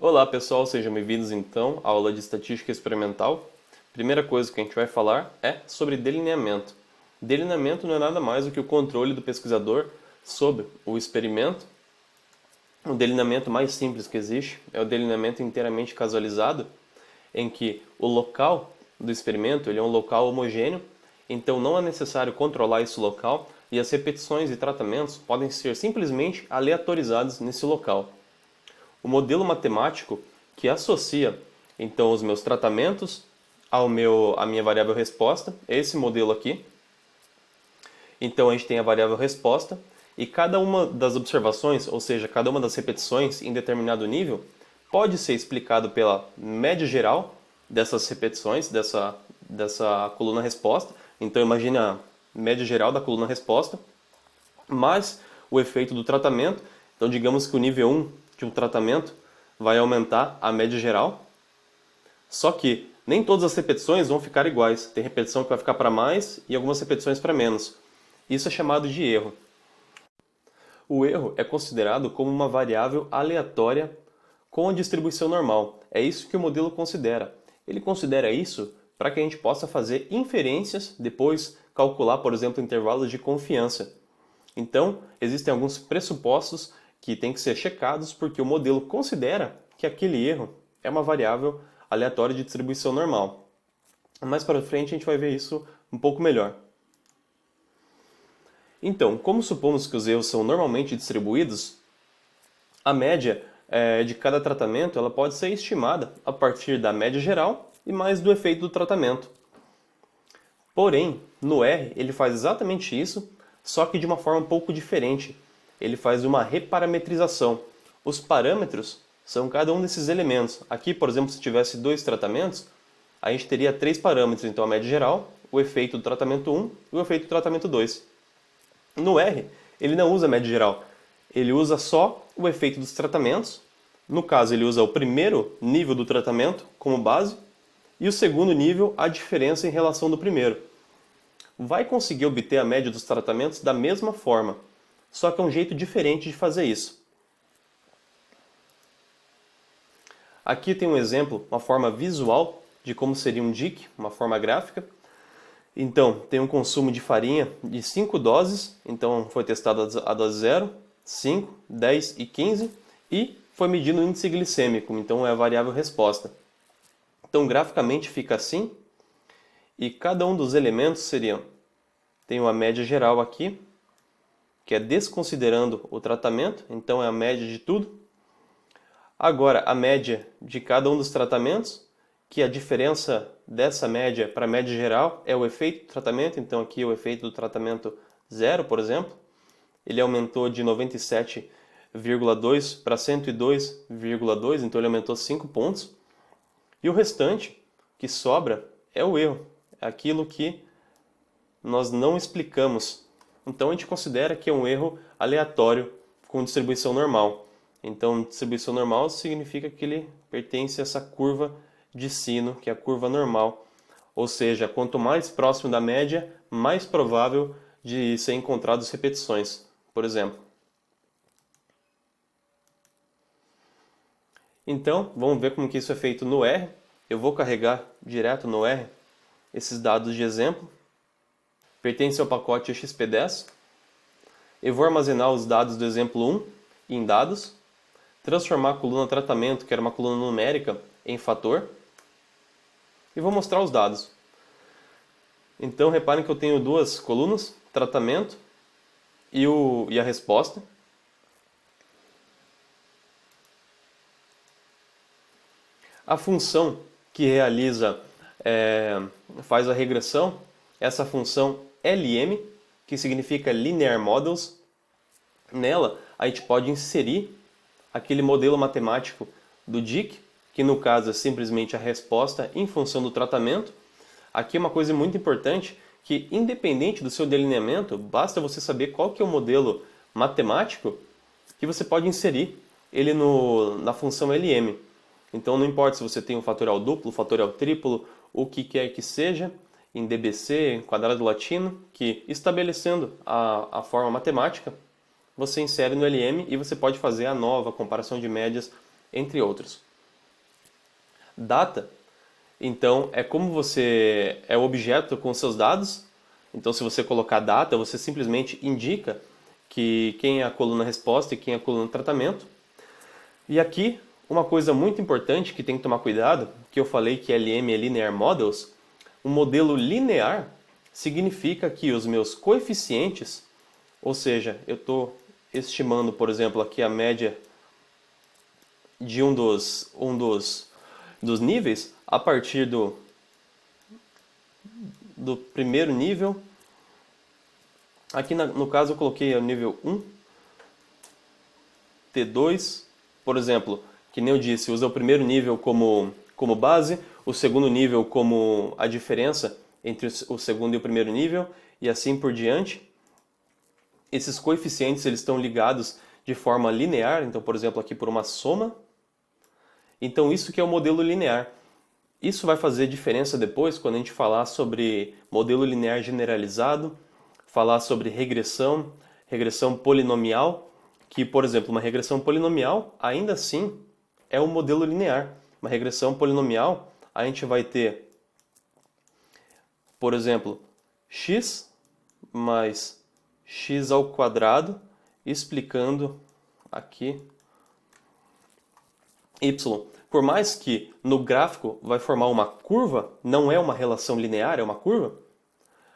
Olá pessoal, sejam bem-vindos então à aula de Estatística Experimental. Primeira coisa que a gente vai falar é sobre delineamento. Delineamento não é nada mais do que o controle do pesquisador sobre o experimento. O delineamento mais simples que existe é o delineamento inteiramente casualizado, em que o local do experimento ele é um local homogêneo, então não é necessário controlar esse local e as repetições e tratamentos podem ser simplesmente aleatorizados nesse local. O modelo matemático que associa então os meus tratamentos à minha variável resposta é esse modelo aqui. Então a gente tem a variável resposta e cada uma das observações, ou seja, cada uma das repetições em determinado nível, pode ser explicado pela média geral dessas repetições, dessa coluna resposta. Então imagine a média geral da coluna resposta, mais o efeito do tratamento. Então digamos que o nível 1 de um tratamento vai aumentar a média geral, só que nem todas as repetições vão ficar iguais. Tem repetição que vai ficar para mais e algumas repetições para menos. Isso é chamado de erro. O erro é considerado como uma variável aleatória com a distribuição normal. É isso que o modelo considera. Ele considera isso para que a gente possa fazer inferências, depois calcular, por exemplo, intervalos de confiança. Então, existem alguns pressupostos que têm que ser checados porque o modelo considera que aquele erro é uma variável aleatória de distribuição normal. Mais para frente a gente vai ver isso um pouco melhor. Então, como supomos que os erros são normalmente distribuídos, a média de cada tratamento ela pode ser estimada a partir da média geral e mais do efeito do tratamento. Porém, no R ele faz exatamente isso, só que de uma forma um pouco diferente. Ele faz uma reparametrização. Os parâmetros são cada um desses elementos. Aqui, por exemplo, se tivesse dois tratamentos, a gente teria três parâmetros. Então, a média geral, o efeito do tratamento 1 e o efeito do tratamento 2. No R, ele não usa a média geral. Ele usa só o efeito dos tratamentos. No caso, ele usa o primeiro nível do tratamento como base e o segundo nível, a diferença em relação do primeiro. Vai conseguir obter a média dos tratamentos da mesma forma, só que é um jeito diferente de fazer isso. Aqui tem um exemplo, uma forma visual de como seria um DIC, uma forma gráfica. Então, tem um consumo de farinha de 5 doses, então foi testado a dose 0, 5, 10 e 15, e foi medido o índice glicêmico, então é a variável resposta. Então, graficamente fica assim, e cada um dos elementos seriam, tem uma média geral aqui, que é desconsiderando o tratamento, então é a média de tudo. Agora, a média de cada um dos tratamentos, que a diferença dessa média para a média geral é o efeito do tratamento, então aqui é o efeito do tratamento 0, por exemplo. Ele aumentou de 97,2 para 102,2, então ele aumentou 5 pontos. E o restante, que sobra, é o erro, é aquilo que nós não explicamos. Então a gente considera que é um erro aleatório com distribuição normal. Então distribuição normal significa que ele pertence a essa curva de sino, que é a curva normal. Ou seja, quanto mais próximo da média, mais provável de ser encontradas repetições, por exemplo. Então, vamos ver como que isso é feito no R. Eu vou carregar direto no R esses dados de exemplo. Pertence ao pacote XP10. Eu vou armazenar os dados do exemplo 1 em dados, transformar a coluna tratamento, que era uma coluna numérica, em fator, e vou mostrar os dados. Então, reparem que eu tenho duas colunas, tratamento e a resposta. A função que realiza, faz a regressão, essa função LM, que significa Linear Models. Nela, a gente pode inserir aquele modelo matemático do DIC, que no caso é simplesmente a resposta em função do tratamento. Aqui é uma coisa muito importante, que independente do seu delineamento, basta você saber qual que é o modelo matemático que você pode inserir ele na função LM. Então não importa se você tem um fatorial duplo, fatorial triplo, o que quer que seja, em DBC, quadrado latino, que estabelecendo a forma matemática, você insere no LM e você pode fazer a nova comparação de médias, entre outros. data, então é como você é o objeto com seus dados. Então se você colocar data, você simplesmente indica que quem é a coluna resposta e quem é a coluna tratamento. E aqui, uma coisa muito importante que tem que tomar cuidado, que eu falei que LM é Linear Models, um modelo linear significa que os meus coeficientes, ou seja, eu estou estimando, por exemplo, aqui a média de um dos níveis a partir do primeiro nível. Aqui no caso eu coloquei o nível 1, T2, por exemplo, que nem eu disse, usa o primeiro nível como base, o segundo nível como a diferença entre o segundo e o primeiro nível, e assim por diante. Esses coeficientes eles estão ligados de forma linear, então, por exemplo, aqui por uma soma. Então, isso que é o modelo linear. Isso vai fazer diferença depois quando a gente falar sobre modelo linear generalizado, falar sobre regressão, regressão polinomial, que, por exemplo, uma regressão polinomial, ainda assim, é um modelo linear. Uma regressão polinomial, a gente vai ter, por exemplo, x mais x ao quadrado, explicando aqui y. Por mais que no gráfico vai formar uma curva, não é uma relação linear, é uma curva,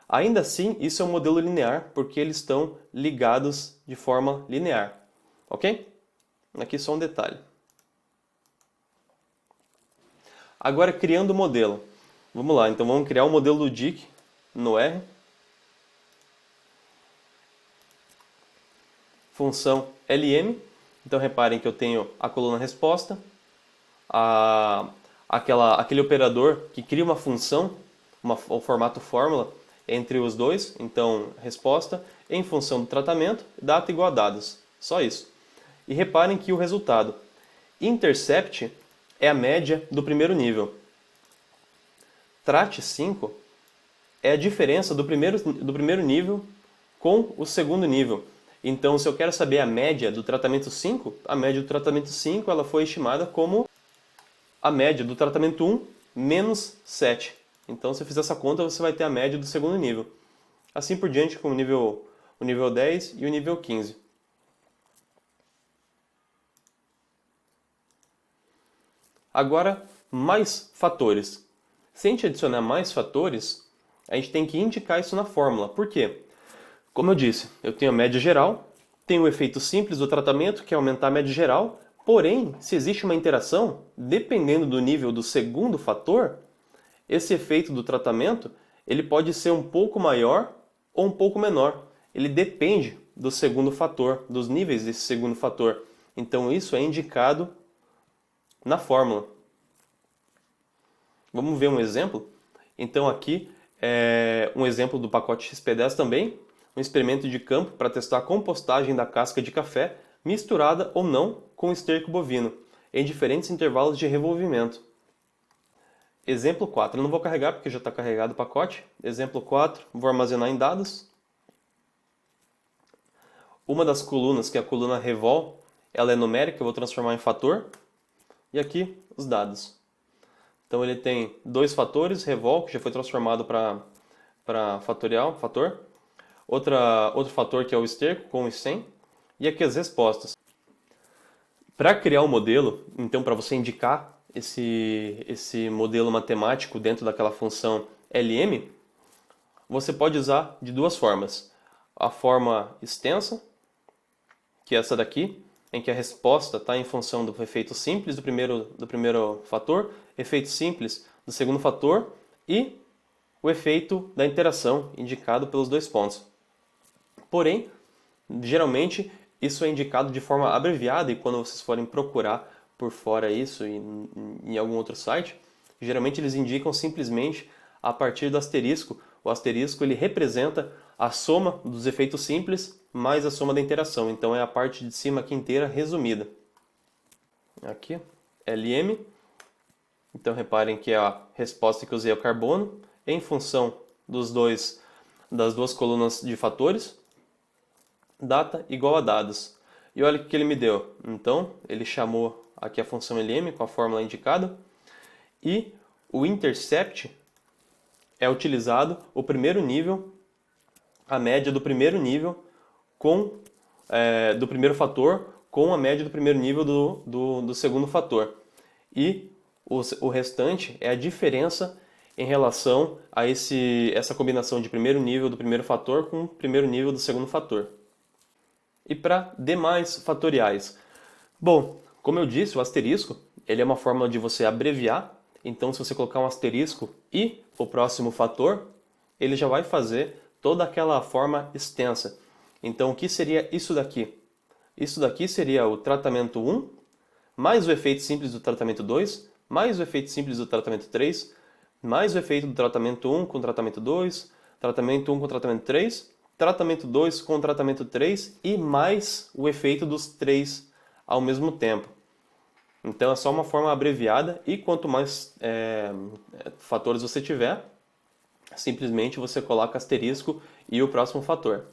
ainda assim isso é um modelo linear porque eles estão ligados de forma linear. Ok? Aqui só um detalhe. Agora criando o modelo. Vamos lá, então vamos criar o modelo do DIC no R. Função LM. Então reparem que eu tenho a coluna resposta, aquele operador que cria uma função, o formato fórmula entre os dois, então resposta em função do tratamento, data igual a dados. Só isso. E reparem que o resultado intercept é a média do primeiro nível. Trat 5 é a diferença do primeiro nível com o segundo nível. Então, se eu quero saber a média do tratamento 5, a média do tratamento 5 ela foi estimada como a média do tratamento 1 menos 7. Então, se eu fizer essa conta, você vai ter a média do segundo nível. Assim por diante com o nível 10 e o nível 15. Agora, mais fatores. Se a gente adicionar mais fatores, a gente tem que indicar isso na fórmula. Por quê? Como eu disse, eu tenho a média geral, tenho o efeito simples do tratamento, que é aumentar a média geral, porém, se existe uma interação, dependendo do nível do segundo fator, esse efeito do tratamento ele pode ser um pouco maior ou um pouco menor. Ele depende do segundo fator, dos níveis desse segundo fator. Então isso é indicado na fórmula. Vamos ver um exemplo? Então aqui é um exemplo do pacote XP10 também, um experimento de campo para testar a compostagem da casca de café misturada ou não com esterco bovino, em diferentes intervalos de revolvimento. Exemplo 4, eu não vou carregar porque já está carregado o pacote. Exemplo 4, vou armazenar em dados. Uma das colunas, que é a coluna revol, ela é numérica, eu vou transformar em fator. E aqui, os dados. Então ele tem dois fatores, revol, que já foi transformado para fatorial, fator. Outro fator que é o esterco, com e sem. E aqui as respostas. Para criar um modelo, então para você indicar esse modelo matemático dentro daquela função LM, você pode usar de duas formas. A forma extensa, que é essa daqui, em que a resposta está em função do efeito simples do primeiro fator, efeito simples do segundo fator e o efeito da interação indicado pelos dois pontos. Porém, geralmente isso é indicado de forma abreviada e quando vocês forem procurar por fora isso em algum outro site, geralmente eles indicam simplesmente a partir do asterisco. O asterisco ele representa a soma dos efeitos simples mais a soma da interação. Então é a parte de cima aqui inteira resumida. Aqui, LM. Então reparem que a resposta que eu usei é o carbono em função das duas colunas de fatores. Data igual a dados. E olha o que ele me deu. Então, ele chamou aqui a função LM com a fórmula indicada. E o intercept é utilizado o primeiro nível, a média do primeiro nível do primeiro fator com a média do primeiro nível do segundo fator. E o restante é a diferença em relação a essa combinação de primeiro nível do primeiro fator com o primeiro nível do segundo fator. E para demais fatoriais? Bom, como eu disse, o asterisco ele é uma fórmula de você abreviar. Então, se você colocar um asterisco e o próximo fator, ele já vai fazer toda aquela forma extensa. Então, o que seria isso daqui? Isso daqui seria o tratamento 1, mais o efeito simples do tratamento 2, mais o efeito simples do tratamento 3, mais o efeito do tratamento 1 com o tratamento 2, tratamento 1 com o tratamento 3, tratamento 2 com o tratamento 3 e mais o efeito dos 3 ao mesmo tempo. Então é só uma forma abreviada e quanto mais fatores você tiver, simplesmente você coloca asterisco e o próximo fator.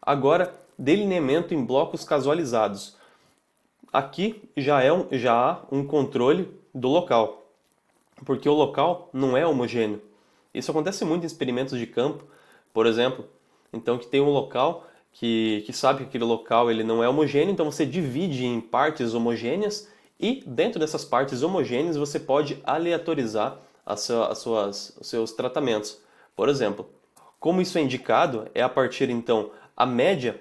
Agora, delineamento em blocos casualizados. Aqui já há um controle do local, porque o local não é homogêneo. Isso acontece muito em experimentos de campo, por exemplo. Então, que tem um local que sabe que aquele local ele não é homogêneo, então você divide em partes homogêneas e dentro dessas partes homogêneas você pode aleatorizar os seus tratamentos. Por exemplo, como isso é indicado, é a partir então a média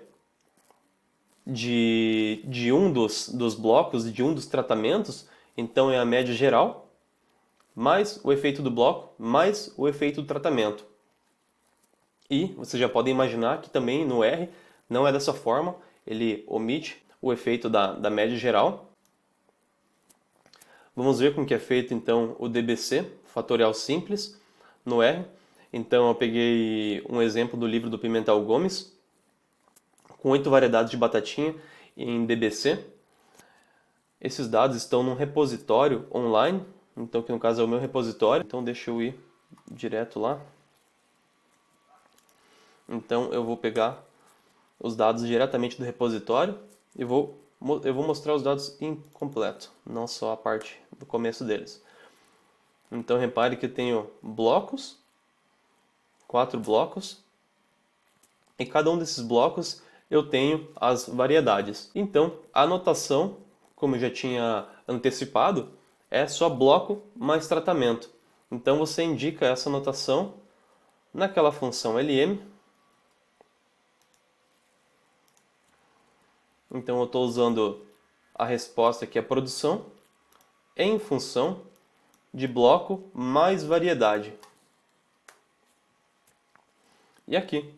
de um dos blocos, de um dos tratamentos, então é a média geral, mais o efeito do bloco, mais o efeito do tratamento. E vocês já podem imaginar que também no R não é dessa forma, ele omite o efeito da média geral. Vamos ver como que é feito então o DBC, fatorial simples, no R. Então eu peguei um exemplo do livro do Pimentel Gomes, com 8 variedades de batatinha em DBC. Esses dados estão num repositório online, então que no caso é o meu repositório, então deixa eu ir direto lá. Então eu vou pegar os dados diretamente do repositório e eu vou mostrar os dados incompleto, não só a parte do começo deles. Então repare que eu tenho blocos, 4 blocos, e cada um desses blocos eu tenho as variedades. Então a anotação, como eu já tinha antecipado, é só bloco mais tratamento. Então você indica essa anotação naquela função lm. Então eu estou usando a resposta que é produção em função de bloco mais variedade. E aqui.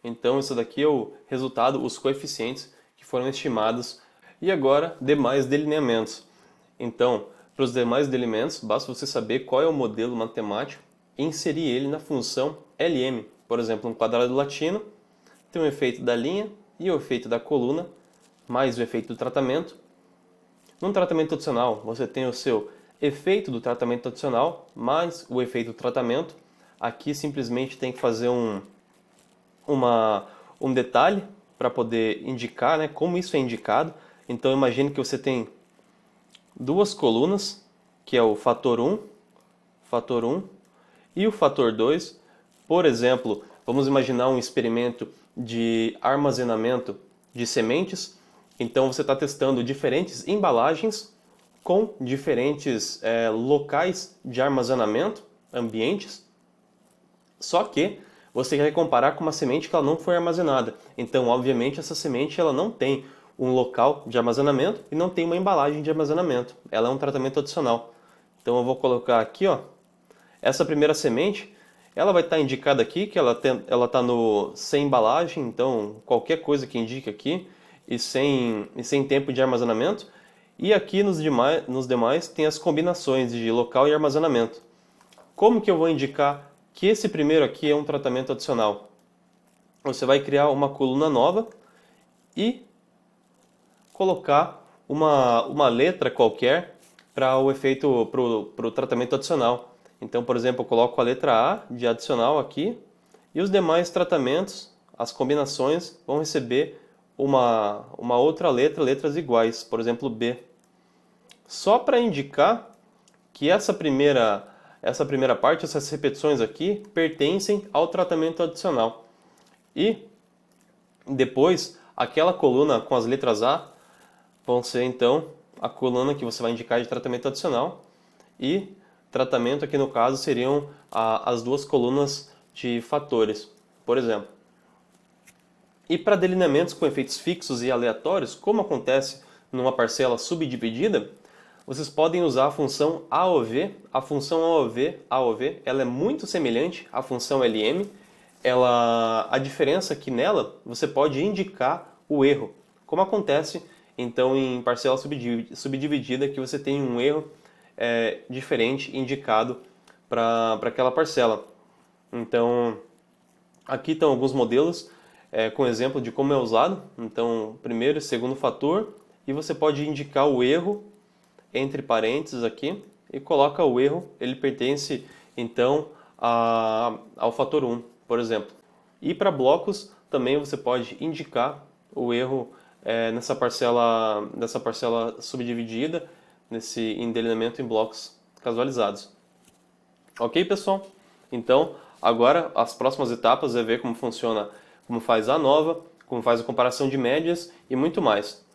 Então isso daqui é o resultado, os coeficientes que foram estimados. E agora, demais delineamentos. Então, para os demais delineamentos, basta você saber qual é o modelo matemático e inserir ele na função lm. Por exemplo, um quadrado latino tem o efeito da linha e o efeito da coluna, mais o efeito do tratamento. Num tratamento adicional, você tem o seu efeito do tratamento adicional, mais o efeito do tratamento. Aqui simplesmente tem que fazer um detalhe para poder indicar, né, como isso é indicado. Então imagine que você tem duas colunas, que é o fator 1 e o fator 2. Por exemplo, vamos imaginar um experimento de armazenamento de sementes. Então você está testando diferentes embalagens com diferentes locais de armazenamento, ambientes. Só que você quer comparar com uma semente que ela não foi armazenada. Então, obviamente, essa semente ela não tem um local de armazenamento e não tem uma embalagem de armazenamento. Ela é um tratamento adicional. Então eu vou colocar aqui, ó, essa primeira semente, ela vai estar indicada aqui que ela está sem embalagem, então qualquer coisa que indique aqui, e sem tempo de armazenamento. E aqui nos demais tem as combinações de local e armazenamento. Como que eu vou indicar que esse primeiro aqui é um tratamento adicional? Você vai criar uma coluna nova e colocar uma letra qualquer para o efeito, para o tratamento adicional. Então, por exemplo, eu coloco a letra A de adicional aqui e os demais tratamentos, as combinações, vão receber uma outra letra, letras iguais, por exemplo, B. só para indicar que essa primeira parte, essas repetições aqui, pertencem ao tratamento adicional. E depois, aquela coluna com as letras A vão ser então a coluna que você vai indicar de tratamento adicional, e tratamento aqui no caso seriam as duas colunas de fatores, por exemplo. E para delineamentos com efeitos fixos e aleatórios, como acontece numa parcela subdividida, vocês podem usar a função AOV. A função AOV ela é muito semelhante à função LM. A diferença é que nela você pode indicar o erro, como acontece então em parcela subdividida, que você tem um erro diferente indicado para aquela parcela. Então, aqui estão alguns modelos com exemplo de como é usado. Então, primeiro e segundo fator, e você pode indicar o erro entre parênteses aqui e coloca o erro, ele pertence então ao fator 1, por exemplo. E para blocos também você pode indicar o erro nessa parcela subdividida, nesse delineamento em blocos casualizados. Ok, pessoal? Então, agora as próximas etapas é ver como funciona, como faz a ANOVA, como faz a comparação de médias e muito mais.